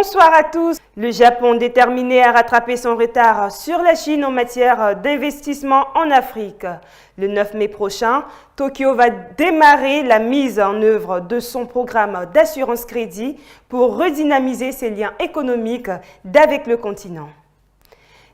Bonsoir à tous. Le Japon déterminé à rattraper son retard sur la Chine en matière d'investissement en Afrique. Le 9 mai prochain, Tokyo va démarrer la mise en œuvre de son programme d'assurance crédit pour redynamiser ses liens économiques d'avec le continent.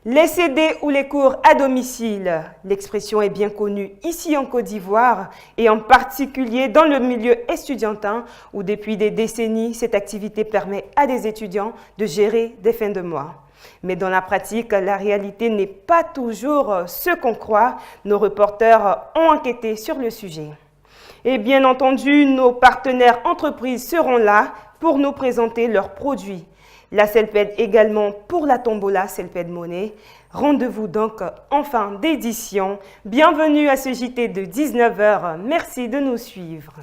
Les CD ou les cours à domicile, l'expression est bien connue ici en Côte d'Ivoire et en particulier dans le milieu estudiantin où depuis des décennies, cette activité permet à des étudiants de gérer des fins de mois. Mais dans la pratique, la réalité n'est pas toujours ce qu'on croit. Nos reporters ont enquêté sur le sujet. Et bien entendu, nos partenaires entreprises seront là pour nous présenter leurs produits. La CELPED également pour la tombola CELPED Monnaie. Rendez-vous donc en fin d'édition. Bienvenue à ce JT de 19h. Merci de nous suivre.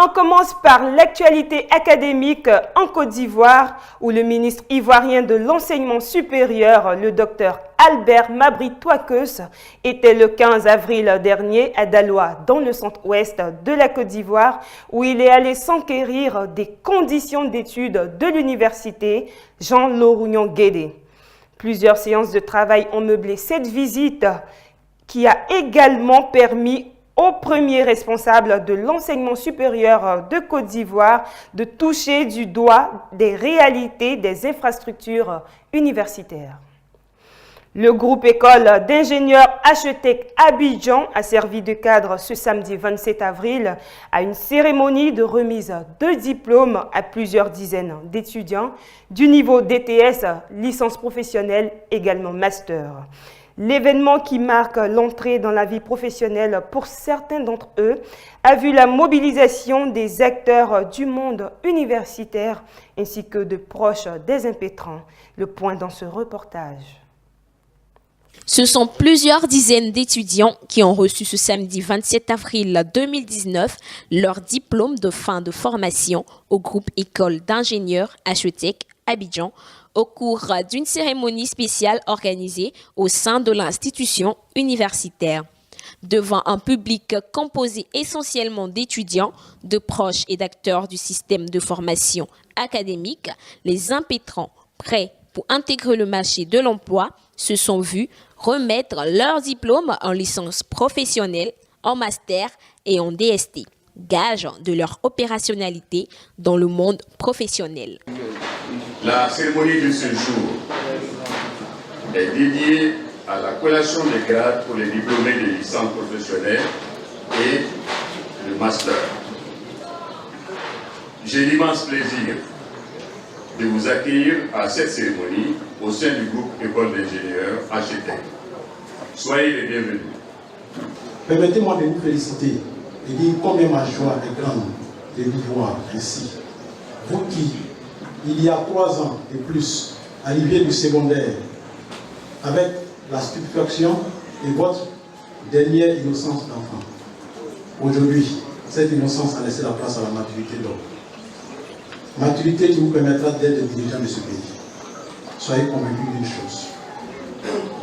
On commence par l'actualité académique en Côte d'Ivoire où le ministre ivoirien de l'enseignement supérieur, le docteur Albert Mabry Touakeus, était le 15 avril dernier à Daloa, dans le centre-ouest de la Côte d'Ivoire, où il est allé s'enquérir des conditions d'études de l'université Jean Laurugnon Guédé. Plusieurs séances de travail ont meublé cette visite qui a également permis au premier responsable de l'enseignement supérieur de Côte d'Ivoire de toucher du doigt des réalités des infrastructures universitaires. Le groupe école d'ingénieurs HETEC Abidjan a servi de cadre ce samedi 27 avril à une cérémonie de remise de diplômes à plusieurs dizaines d'étudiants du niveau DTS, licence professionnelle, également master. L'événement qui marque l'entrée dans la vie professionnelle pour certains d'entre eux a vu la mobilisation des acteurs du monde universitaire ainsi que de proches des impétrants. Le point dans ce reportage. Ce sont plusieurs dizaines d'étudiants qui ont reçu ce samedi 27 avril 2019 leur diplôme de fin de formation au groupe école d'ingénieurs HETEC Abidjan au cours d'une cérémonie spéciale organisée au sein de l'institution universitaire. Devant un public composé essentiellement d'étudiants, de proches et d'acteurs du système de formation académique, les impétrants prêts pour intégrer le marché de l'emploi se sont vus remettre leur diplôme en licence professionnelle, en master et en DST, gage de leur opérationnalité dans le monde professionnel. La cérémonie de ce jour est dédiée à la collation des grades pour les diplômés de licence professionnelle et le master. J'ai l'immense plaisir de vous accueillir à cette cérémonie au sein du groupe École d'ingénieurs HETEC. Soyez les bienvenus. Permettez-moi de vous féliciter et dire combien ma joie est grande de vous voir ici. Vous qui, il y a 3 ans et plus, arriviez du secondaire avec la stupéfaction et votre dernière innocence d'enfant. Aujourd'hui, cette innocence a laissé la place à la maturité d'homme. Maturité qui vous permettra d'être dirigeant de ce pays. Soyez convaincus d'une chose.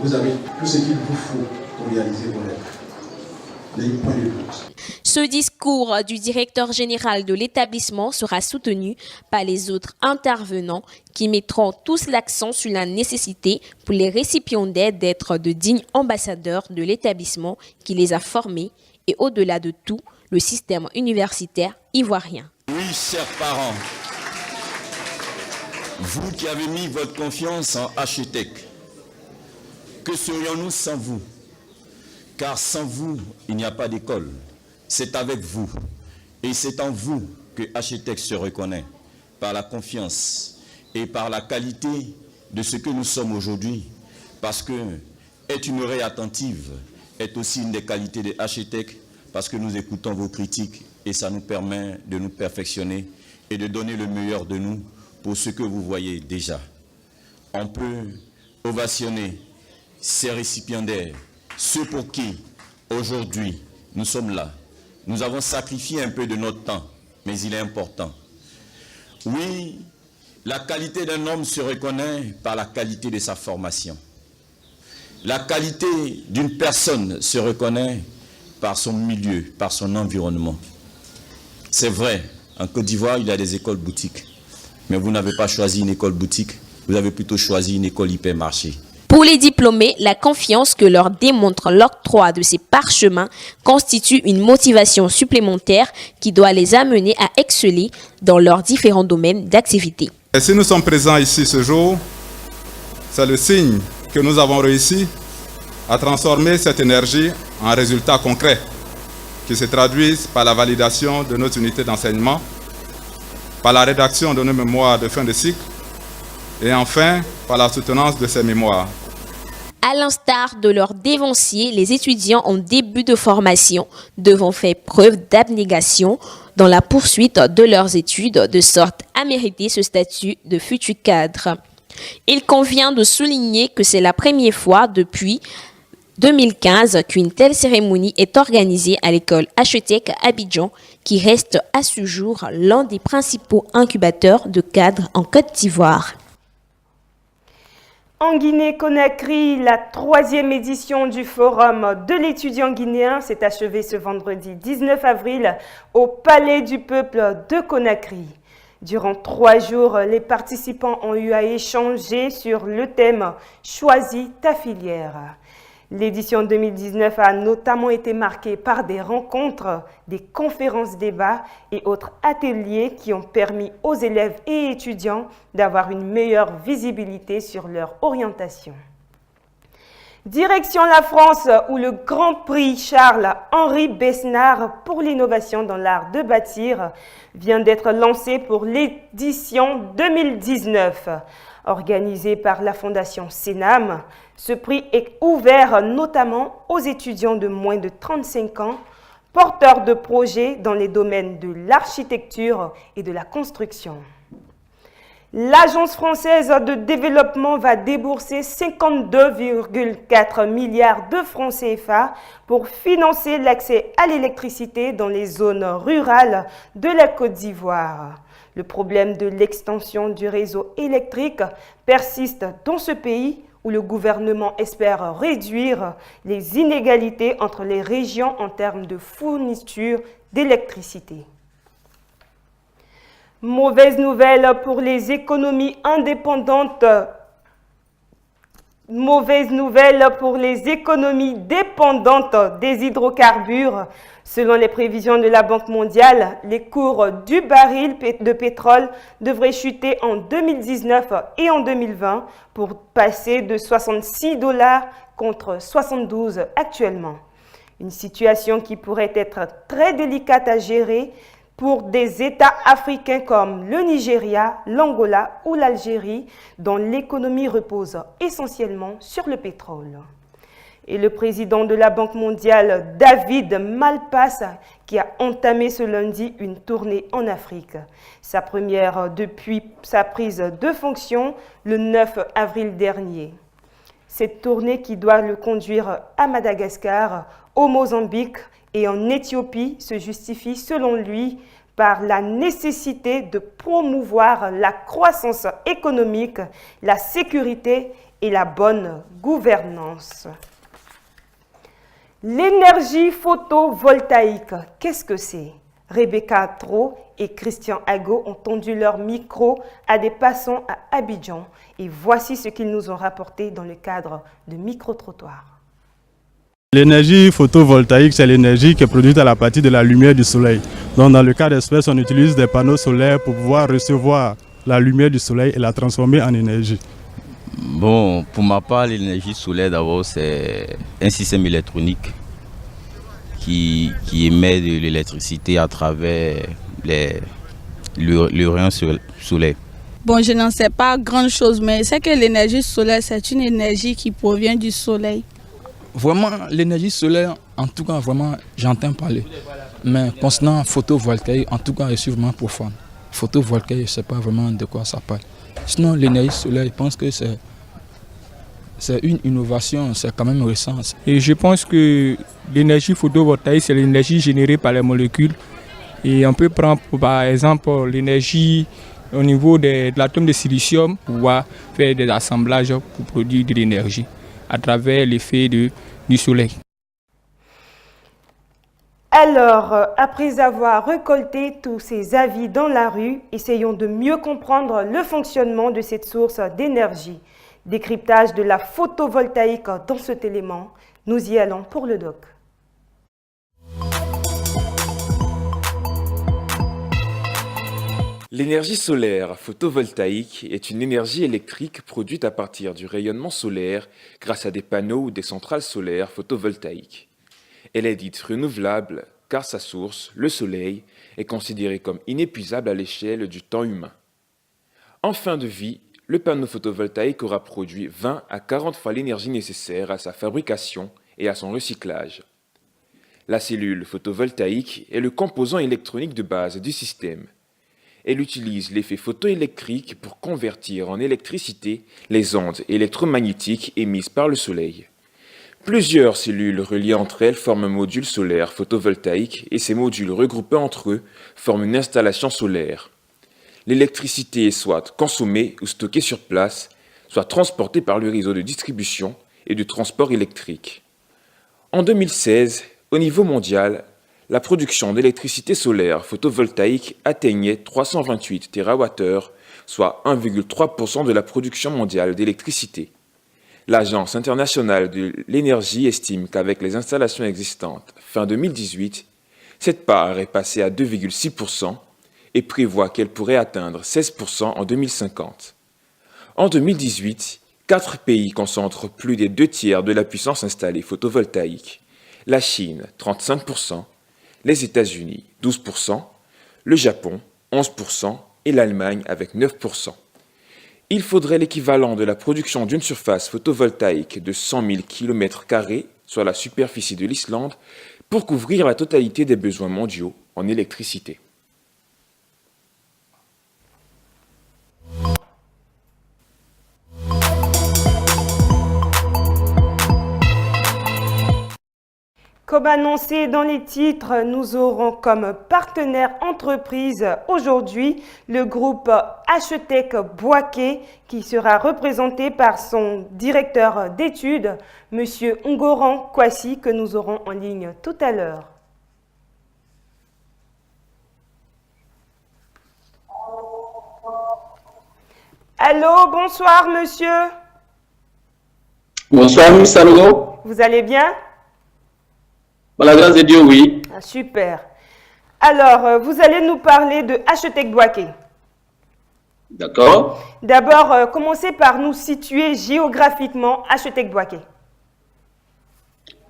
Vous avez tout ce qu'il vous faut pour réaliser vos rêves. N'ayez point de doute. Ce discours du directeur général de l'établissement sera soutenu par les autres intervenants qui mettront tous l'accent sur la nécessité pour les récipiendaires d'être de dignes ambassadeurs de l'établissement qui les a formés et au-delà de tout, le système universitaire ivoirien. Oui, chers parents, vous qui avez mis votre confiance en HETEC, que serions-nous sans vous? Car sans vous, il n'y a pas d'école. C'est avec vous. Et c'est en vous que HETEC se reconnaît par la confiance et par la qualité de ce que nous sommes aujourd'hui. Parce que être une oreille attentive est aussi une des qualités de HETEC parce que nous écoutons vos critiques et ça nous permet de nous perfectionner et de donner le meilleur de nous pour ce que vous voyez déjà. On peut ovationner ces récipiendaires, ceux pour qui, aujourd'hui, nous sommes là. Nous avons sacrifié un peu de notre temps, mais il est important. Oui, la qualité d'un homme se reconnaît par la qualité de sa formation. La qualité d'une personne se reconnaît par son milieu, par son environnement. C'est vrai, en Côte d'Ivoire, il y a des écoles boutiques. Mais vous n'avez pas choisi une école boutique, vous avez plutôt choisi une école hypermarché. Pour les diplômés, la confiance que leur démontre l'octroi de ces parchemins constitue une motivation supplémentaire qui doit les amener à exceller dans leurs différents domaines d'activité. Et si nous sommes présents ici ce jour, c'est le signe que nous avons réussi à transformer cette énergie en résultats concrets qui se traduisent par la validation de nos unités d'enseignement, par la rédaction de nos mémoires de fin de cycle et enfin par la soutenance de ces mémoires. À l'instar de leurs dévanciers, les étudiants en début de formation devront faire preuve d'abnégation dans la poursuite de leurs études de sorte à mériter ce statut de futur cadre. Il convient de souligner que c'est la première fois depuis 2015 qu'une telle cérémonie est organisée à l'école HETEC à Abidjan, qui reste à ce jour l'un des principaux incubateurs de cadres en Côte d'Ivoire. En Guinée-Conakry, la 3e édition du Forum de l'étudiant guinéen s'est achevée ce vendredi 19 avril au Palais du Peuple de Conakry. Durant 3 jours, les participants ont eu à échanger sur le thème « Choisis ta filière ». L'édition 2019 a notamment été marquée par des rencontres, des conférences-débats et autres ateliers qui ont permis aux élèves et étudiants d'avoir une meilleure visibilité sur leur orientation. Direction la France, où le Grand Prix Charles-Henri Besnard pour l'innovation dans l'art de bâtir vient d'être lancé pour l'édition 2019. Organisé par la Fondation Sénam, ce prix est ouvert notamment aux étudiants de moins de 35 ans, porteurs de projets dans les domaines de l'architecture et de la construction. L'Agence française de développement va débourser 52,4 milliards de francs CFA pour financer l'accès à l'électricité dans les zones rurales de la Côte d'Ivoire. Le problème de l'extension du réseau électrique persiste dans ce pays où le gouvernement espère réduire les inégalités entre les régions en termes de fourniture d'électricité. Mauvaise nouvelle pour les économies indépendantes. Mauvaise nouvelle pour les économies dépendantes des hydrocarbures. Selon les prévisions de la Banque mondiale, les cours du baril de pétrole devraient chuter en 2019 et en 2020 pour passer de 66 $ contre 72 actuellement. Une situation qui pourrait être très délicate à gérer pour des États africains comme le Nigeria, l'Angola ou l'Algérie, dont l'économie repose essentiellement sur le pétrole. Et le président de la Banque mondiale, David Malpass, qui a entamé ce lundi une tournée en Afrique. Sa première depuis sa prise de fonction le 9 avril dernier. Cette tournée qui doit le conduire à Madagascar, au Mozambique et en Éthiopie se justifie selon lui par la nécessité de promouvoir la croissance économique, la sécurité et la bonne gouvernance. L'énergie photovoltaïque, qu'est-ce que c'est? Rebecca Tro et Christian Ago ont tendu leur micro à des passants à Abidjan et voici ce qu'ils nous ont rapporté dans le cadre de micro-trottoirs. L'énergie photovoltaïque, c'est l'énergie qui est produite à partir de la lumière du soleil. Donc dans le cas d'espèce, on utilise des panneaux solaires pour pouvoir recevoir la lumière du soleil et la transformer en énergie. Bon, pour ma part, l'énergie solaire d'abord, c'est un système électronique qui émet de l'électricité à travers le rayon solaire. Bon, je n'en sais pas grand chose, mais c'est que l'énergie solaire, c'est une énergie qui provient du soleil. Vraiment, l'énergie solaire, en tout cas, vraiment, j'entends parler. Mais concernant photovoltaïque, en tout cas, je suis vraiment profane. Photovoltaïque, je ne sais pas vraiment de quoi ça parle. Sinon, l'énergie solaire, je pense que c'est une innovation, c'est quand même récent. Et je pense que l'énergie photovoltaïque, c'est l'énergie générée par les molécules. Et on peut prendre, par exemple, l'énergie au niveau de l'atome de silicium pour pouvoir faire des assemblages pour produire de l'énergie à travers l'effet du soleil. Alors, après avoir récolté tous ces avis dans la rue, essayons de mieux comprendre le fonctionnement de cette source d'énergie. Décryptage de la photovoltaïque dans cet élément. Nous y allons pour le doc. L'énergie solaire photovoltaïque est une énergie électrique produite à partir du rayonnement solaire grâce à des panneaux ou des centrales solaires photovoltaïques. Elle est dite renouvelable car sa source, le soleil, est considérée comme inépuisable à l'échelle du temps humain. En fin de vie, le panneau photovoltaïque aura produit 20 à 40 fois l'énergie nécessaire à sa fabrication et à son recyclage. La cellule photovoltaïque est le composant électronique de base du système. Elle utilise l'effet photoélectrique pour convertir en électricité les ondes électromagnétiques émises par le soleil. Plusieurs cellules reliées entre elles forment un module solaire photovoltaïque et ces modules regroupés entre eux forment une installation solaire. L'électricité est soit consommée ou stockée sur place, soit transportée par le réseau de distribution et de transport électrique. En 2016, au niveau mondial, la production d'électricité solaire photovoltaïque atteignait 328 TWh, soit 1,3% de la production mondiale d'électricité. L'Agence internationale de l'énergie estime qu'avec les installations existantes fin 2018, cette part est passée à 2,6% et prévoit qu'elle pourrait atteindre 16% en 2050. En 2018, 4 pays concentrent plus des 2 tiers de la puissance installée photovoltaïque. La Chine, 35%, les États-Unis, 12%, le Japon, 11% et l'Allemagne avec 9%. Il faudrait l'équivalent de la production d'une surface photovoltaïque de 100 000 km², soit la superficie de l'Islande, pour couvrir la totalité des besoins mondiaux en électricité. Comme annoncé dans les titres, nous aurons comme partenaire entreprise aujourd'hui le groupe H-Tech Bouaké qui sera représenté par son directeur d'études, M. Ngoran Kwasi, que nous aurons en ligne tout à l'heure. Allô, bonsoir monsieur. Bonsoir, M. Sanogo. Vous allez bien? Par la grâce de Dieu, oui. Ah, super. Alors, vous allez nous parler de H-Tech Bouaké. D'accord. D'abord, commencez par nous situer géographiquement H-Tech Bouaké.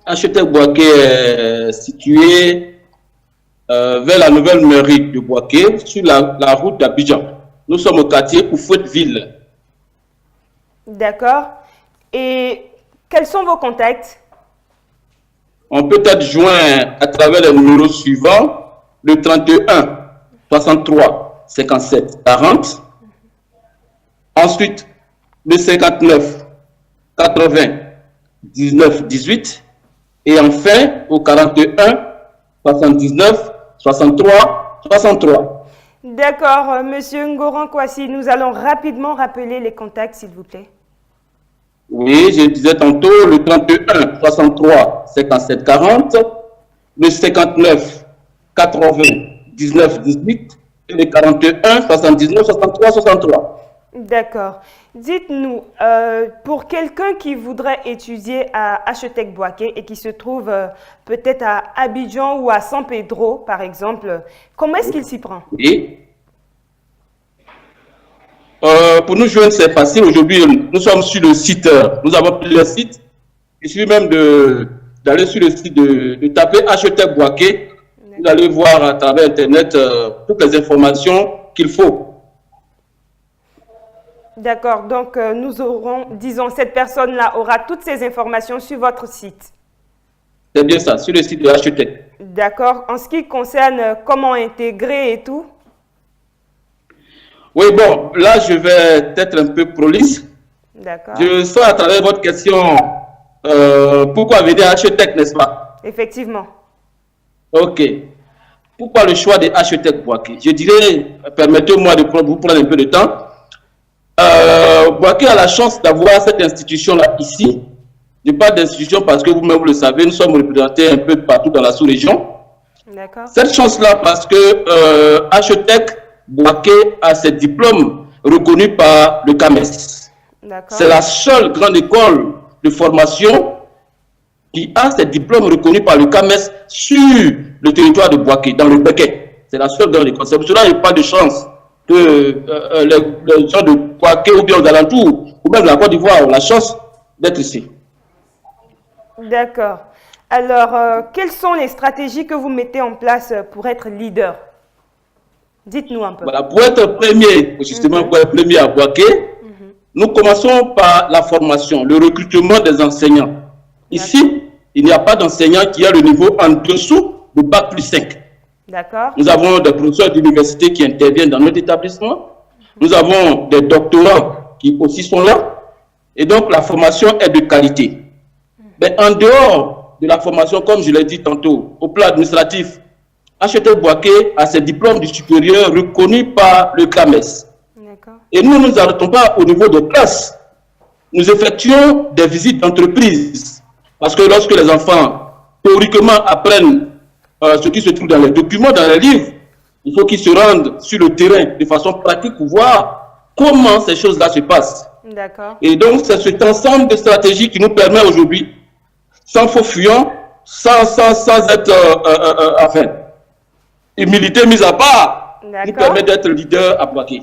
H-Tech Bouaké est situé vers la nouvelle mairie de Bouaké, sur la route d'Abidjan. Nous sommes au quartier Oufouette-Ville. D'accord. Et quels sont vos contacts? On peut être joint à travers les numéros suivants, le 31 63 57 40, ensuite le 59 80 19 18 et enfin au 41 79 63 63. D'accord, Monsieur Ngoran Kwasi, nous allons rapidement rappeler les contacts, s'il vous plaît. Oui, je disais tantôt le 31 63 57 40, le 59 80 19 18 et le 41 79 63 63. D'accord. Dites-nous, pour quelqu'un qui voudrait étudier à H-Tech Bouaké et qui se trouve peut-être à Abidjan ou à San Pedro, par exemple, comment est-ce qu'il s'y prend? Oui. Pour nous joindre, c'est facile. Aujourd'hui, nous sommes sur le site. Nous avons plusieurs sites. Il suffit même d'aller sur le site, de taper H-Tech Bouaké. Vous allez voir à travers Internet toutes les informations qu'il faut. D'accord. Donc, nous aurons, disons, cette personne-là aura toutes ces informations sur votre site. C'est bien ça, sur le site de H-Tech. D'accord. En ce qui concerne comment intégrer et tout? Oui, bon, là, je vais être un peu prolixe. D'accord. Je sors à travers votre question, pourquoi venir à H-Tech, n'est-ce pas? Effectivement. Ok. Pourquoi le choix de H-Tech Bouaké? Je dirais, permettez-moi de vous prendre un peu de temps. Bouaké a la chance d'avoir cette institution-là ici. Je parle d'institution parce que vous-même, vous le savez, nous sommes représentés un peu partout dans la sous-région. D'accord. Cette chance-là, parce que Hachetec Boaké a ses diplômes reconnus par le CAMES. C'est la seule grande école de formation qui a ses diplômes reconnus par le CAMES sur le territoire de Boaké, dans le Béquet. C'est la seule grande école. C'est pour cela qu'il n'y a pas de chance que les gens de Boaké ou bien aux alentours, ou même de la Côte d'Ivoire, ont la chance d'être ici. D'accord. Alors, quelles sont les stratégies que vous mettez en place pour être leader? Dites-nous un peu. Voilà, pour être premier, justement, pour être premier à Boaké, nous commençons par la formation, le recrutement des enseignants. Ici, il n'y a pas d'enseignant qui a le niveau en dessous de Bac plus 5. D'accord. Nous avons des professeurs d'université qui interviennent dans notre établissement. Nous avons des doctorants qui aussi sont là. Et donc, la formation est de qualité. Mais en dehors de la formation, comme je l'ai dit tantôt, au plan administratif, Hachetec Boaké a ses diplômes du supérieur reconnus par le CAMES. Et nous ne nous arrêtons pas au niveau de classe. Nous effectuons des visites d'entreprise. Parce que lorsque les enfants, théoriquement, apprennent ce qui se trouve dans les documents, dans les livres, il faut qu'ils se rendent sur le terrain de façon pratique pour voir comment ces choses-là se passent. Et donc, c'est cet ensemble de stratégies qui nous permet aujourd'hui, sans faux fuyant, sans être, enfin, humilité mise à part, nous permet d'être leader à Boaké.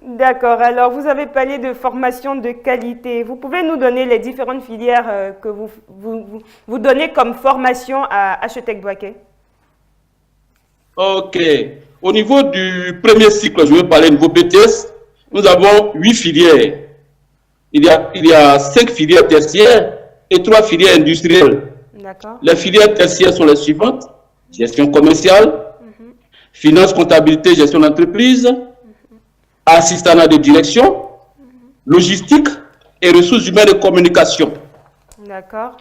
D'accord. Alors, vous avez parlé de formation de qualité. Vous pouvez nous donner les différentes filières que vous donnez comme formation à Hachetec Boaké? Ok. Au niveau du premier cycle, je vais parler niveau BTS, nous avons 8 filières. Il y a 5 filières tertiaires et 3 filières industrielles. Les filières tertiaires sont les suivantes: gestion commerciale, finance, comptabilité, gestion d'entreprise, assistanat de direction, logistique et ressources humaines et communication. D'accord.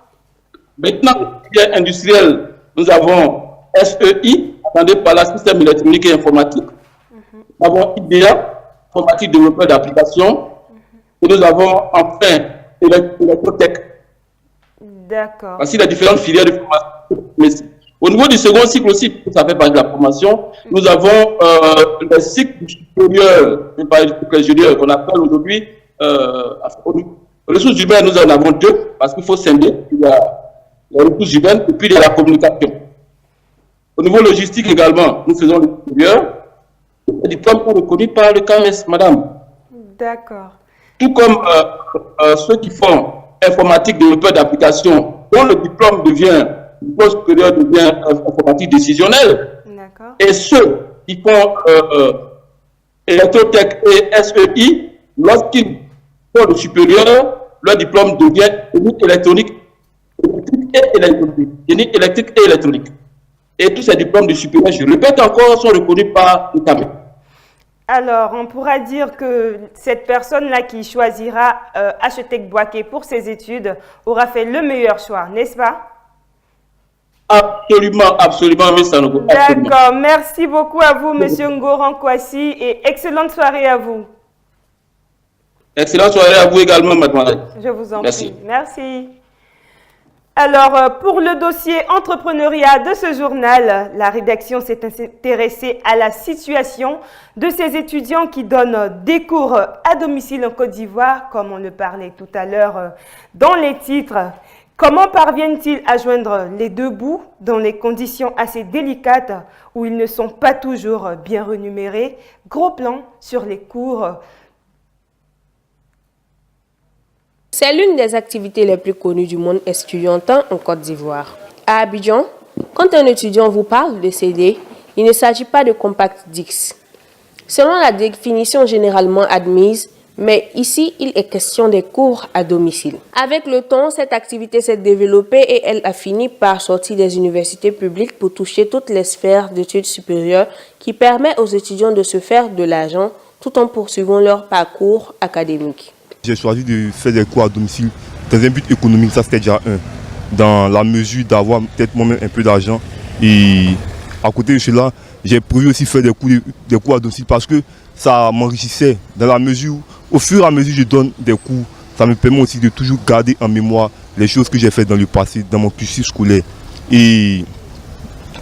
Maintenant, filière industrielle, nous avons SEI, attendez par la système électronique et informatique. Nous avons IDEA, informatique développeur d'applications. Et nous avons enfin électrotech. D'accord. Voici les différentes filières de formation. Au niveau du second cycle aussi, ça fait partie de la formation, nous avons le cycle supérieur, qu'on appelle aujourd'hui ressources humaines. Nous en avons 2 parce qu'il faut scinder. Il y a les ressources humaines et puis il y a la communication. Au niveau logistique également, nous faisons le supérieur. Les diplômes sont reconnus par le CAMES, madame. D'accord. Tout comme ceux qui font informatique développeur d'application, dont le diplôme devient supérieur devient informatique décisionnelle. Et ceux qui font électrotech et SEI, lorsqu'ils font le supérieur, leur diplôme devient électrique et électronique. Et tous ces diplômes de supérieur, je répète encore, sont reconnus par le CAMES. Alors, on pourra dire que cette personne-là qui choisira Hachetec Boaké pour ses études aura fait le meilleur choix, n'est-ce pas? Absolument, absolument, mais ça nous vaut. D'accord, merci beaucoup à vous, Monsieur Ngoran Kwasi, et excellente soirée à vous. Excellente soirée à vous également, mademoiselle. Je vous en prie. Merci. Alors, pour le dossier entrepreneuriat de ce journal, la rédaction s'est intéressée à la situation de ces étudiants qui donnent des cours à domicile en Côte d'Ivoire, comme on le parlait tout à l'heure dans les titres. Comment parviennent-ils à joindre les deux bouts dans les conditions assez délicates où ils ne sont pas toujours bien rémunérés? Gros plan sur les cours. C'est l'une des activités les plus connues du monde estudiantin en Côte d'Ivoire. À Abidjan, quand un étudiant vous parle de CD, il ne s'agit pas de compact disc. Selon la définition généralement admise, mais ici, il est question des cours à domicile. Avec le temps, cette activité s'est développée et elle a fini par sortir des universités publiques pour toucher toutes les sphères d'études supérieures qui permettent aux étudiants de se faire de l'argent tout en poursuivant leur parcours académique. J'ai choisi de faire des cours à domicile dans un but économique, ça c'était déjà dans la mesure d'avoir peut-être moi-même un peu d'argent. Et à côté de cela, j'ai prévu aussi faire des cours à domicile parce que ça m'enrichissait dans la mesure où, au fur et à mesure que je donne des cours, ça me permet aussi de toujours garder en mémoire les choses que j'ai faites dans le passé, dans mon cursus scolaire. Et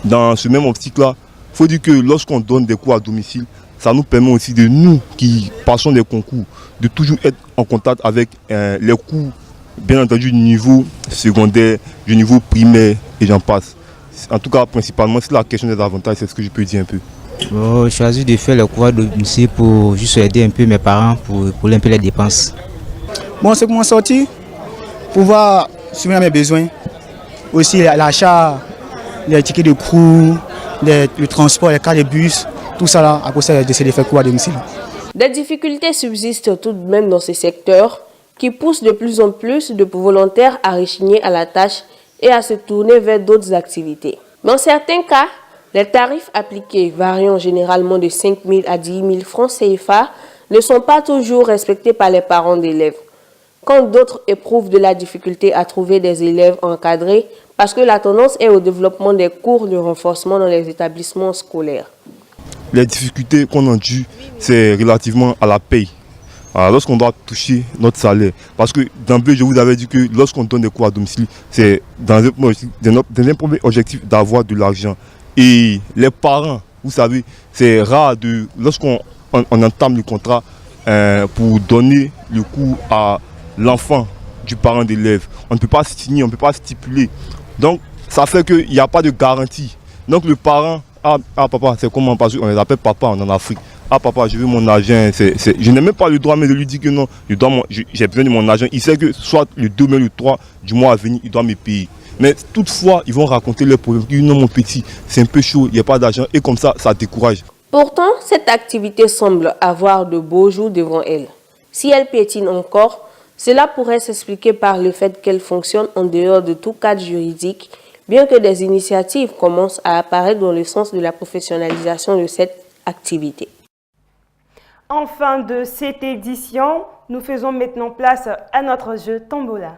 dans ce même optique-là, il faut dire que lorsqu'on donne des cours à domicile, ça nous permet aussi de nous qui passons des concours, de toujours être en contact avec les cours, bien entendu, du niveau secondaire, du niveau primaire et j'en passe. En tout cas, principalement, c'est la question des avantages, c'est ce que je peux dire un peu. J'ai choisi de faire le cours à domicile pour juste aider un peu mes parents, pour un peu les dépenses. Bon, c'est pour m'en sortir, pouvoir subvenir à mes besoins. Aussi l'achat, les tickets de cours, le transport, les cas de bus, tout ça là, à cause d'essayer de faire cours à domicile. Des difficultés subsistent tout de même dans ces secteurs qui poussent de plus en plus de volontaires à rechigner à la tâche et à se tourner vers d'autres activités. Dans certains cas, les tarifs appliqués, variant généralement de 5 000 à 10 000 francs CFA, ne sont pas toujours respectés par les parents d'élèves. Quand d'autres éprouvent de la difficulté à trouver des élèves encadrés, parce que la tendance est au développement des cours de renforcement dans les établissements scolaires. Les difficultés qu'on endure, c'est relativement à la paye. Lorsqu'on doit toucher notre salaire. Parce que d'emblée, je vous avais dit que lorsqu'on donne des cours à domicile, c'est dans un premier objectif d'avoir de l'argent. Et les parents, vous savez, c'est rare lorsqu'on entame le contrat pour donner le cours à l'enfant du parent d'élève. On ne peut pas signer, on ne peut pas stipuler. Donc, ça fait qu'il n'y a pas de garantie. Donc, le parent, papa, c'est comment? Parce qu'on les appelle papa en Afrique. Papa, je veux mon argent. Je n'ai même pas le droit mais de lui dire que non, j'ai besoin de mon argent. Il sait que soit le 2 mai, le 3 du mois à venir, il doit me payer. Mais toutefois, ils vont raconter leurs problèmes. Ils disent non, mon petit, c'est un peu chaud, il n'y a pas d'argent. Et comme ça décourage. Pourtant, cette activité semble avoir de beaux jours devant elle. Si elle piétine encore, cela pourrait s'expliquer par le fait qu'elle fonctionne en dehors de tout cadre juridique, bien que des initiatives commencent à apparaître dans le sens de la professionnalisation de cette activité. En fin de cette édition, nous faisons maintenant place à notre jeu Tombola.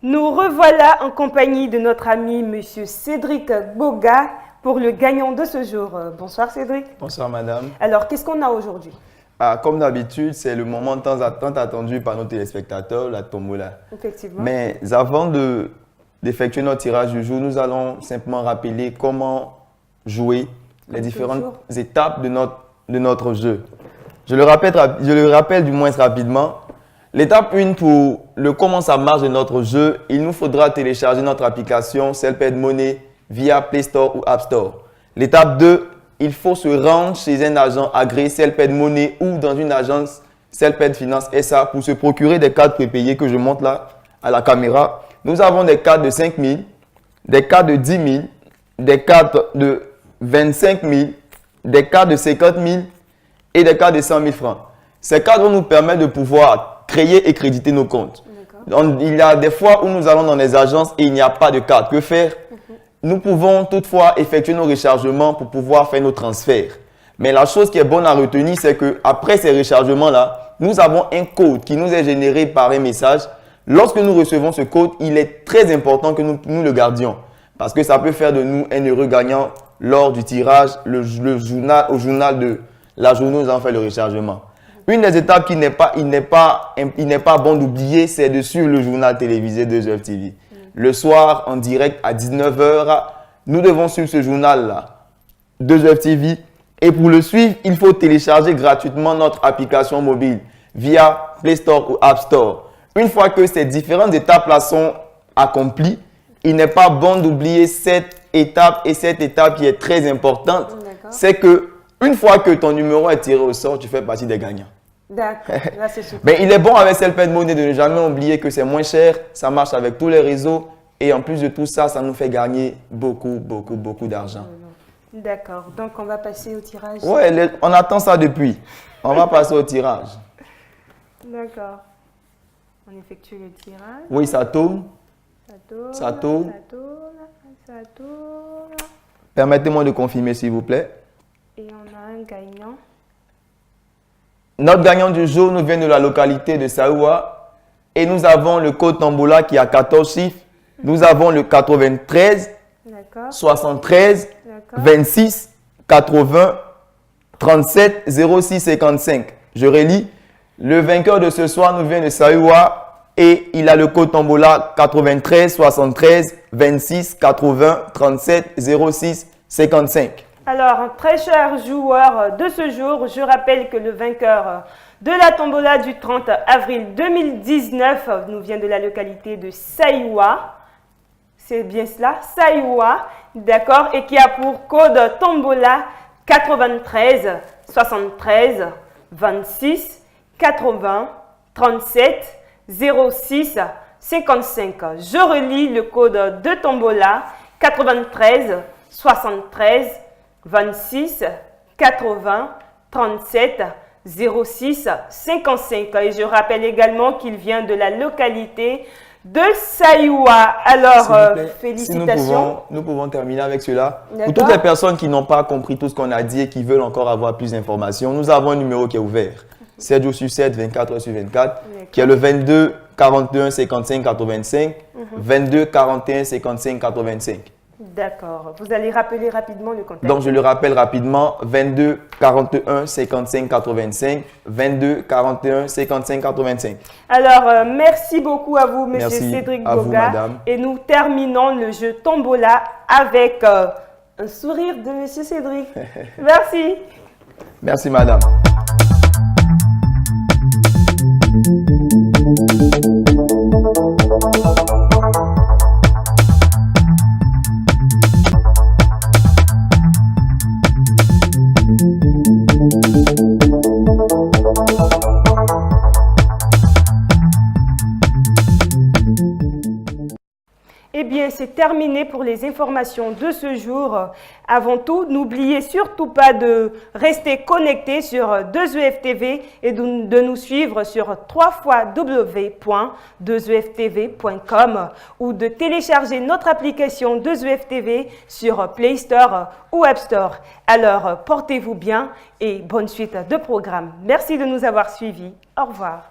Nous revoilà en compagnie de notre ami Monsieur Cédric Boga pour le gagnant de ce jour. Bonsoir Cédric. Bonsoir madame. Alors, qu'est-ce qu'on a aujourd'hui? Comme d'habitude, c'est le moment tant attendu par nos téléspectateurs, la tombola. Effectivement. Mais avant d'effectuer notre tirage du jour, nous allons simplement rappeler comment jouer les différentes étapes de notre jeu. Je le rappelle du moins rapidement. L'étape 1, pour le comment ça marche de notre jeu, il nous faudra télécharger notre application Cellped Money via Play Store ou App Store. L'étape 2, il faut se rendre chez un agent agréé Cellped Money ou dans une agence Cellped Finance SA pour se procurer des cartes prépayées que je montre là à la caméra. Nous avons des cartes de 5 000, des cartes de 10 000, des cartes de 25 000, des cartes de 50 000 et des cartes de 100 000 francs. Ces cartes vont nous permettre de pouvoir créer et créditer nos comptes. Il y a des fois où nous allons dans les agences et il n'y a pas de carte. Que faire? Nous pouvons toutefois effectuer nos rechargements pour pouvoir faire nos transferts. Mais la chose qui est bonne à retenir, c'est qu'après ces rechargements-là, nous avons un code qui nous est généré par un message. Lorsque nous recevons ce code, il est très important que nous le gardions. Parce que ça peut faire de nous un heureux gagnant lors du tirage, au journal de la journée où nous avons fait le rechargement. Une des étapes qu'il n'est pas bon d'oublier, c'est de suivre le journal télévisé de 2F TV. Le soir, en direct à 19 h, nous devons suivre ce journal-là, 2F TV. Et pour le suivre, il faut télécharger gratuitement notre application mobile via Play Store ou App Store. Une fois que ces différentes étapes-là sont accomplies, il n'est pas bon d'oublier cette étape. Et cette étape qui est très importante, c'est que une fois que ton numéro est tiré au sort, tu fais partie des gagnants. D'accord, là c'est super. Mais il est bon avec Cellped Money de ne jamais oublier que c'est moins cher, ça marche avec tous les réseaux et en plus de tout ça, ça nous fait gagner beaucoup d'argent. D'accord, donc on va passer au tirage. Ouais, on attend ça depuis. On va passer au tirage. D'accord. On effectue le tirage. Oui, ça tourne. Ça tourne. Permettez-moi de confirmer s'il vous plaît. Et on a un gagnant. Notre gagnant du jour nous vient de la localité de Saoua. Et nous avons le code Tombola qui a 14 chiffres. Nous avons le 93, 73, 26, 80, 37, 06, 55. Je relis. Le vainqueur de ce soir nous vient de Saoua et il a le code Tombola 93, 73, 26, 80, 37, 06, 55. Alors, très chers joueurs de ce jour, je rappelle que le vainqueur de la tombola du 30 avril 2019 nous vient de la localité de Saïwa. C'est bien cela, Saïwa, d'accord, et qui a pour code tombola 93, 73, 26, 80, 37, 06, 55. Je relis le code de tombola 93, 73, 26, 80, 37, 06, 55. Et je rappelle également qu'il vient de la localité de Saïwa. Alors, félicitations. Si nous pouvons terminer avec cela. Pour toutes les personnes qui n'ont pas compris tout ce qu'on a dit et qui veulent encore avoir plus d'informations, nous avons un numéro qui est ouvert. 7 jours sur 7, 24 heures sur 24, qui est le 22 41 55 85, 22 41 55 85. D'accord. Vous allez rappeler rapidement le contact. Donc, je le rappelle rapidement, 22 41 55 85, 22 41 55 85. Alors, merci beaucoup à vous, Monsieur Cédric Boga. Et nous terminons le jeu Tombola avec un sourire de Monsieur Cédric. Merci. Merci, Madame. Eh bien, c'est terminé pour les informations de ce jour. Avant tout, n'oubliez surtout pas de rester connecté sur 2EFTV et de nous suivre sur www.2EFTV.com ou de télécharger notre application 2EFTV sur Play Store ou App Store. Alors, portez-vous bien et bonne suite de programme. Merci de nous avoir suivis. Au revoir.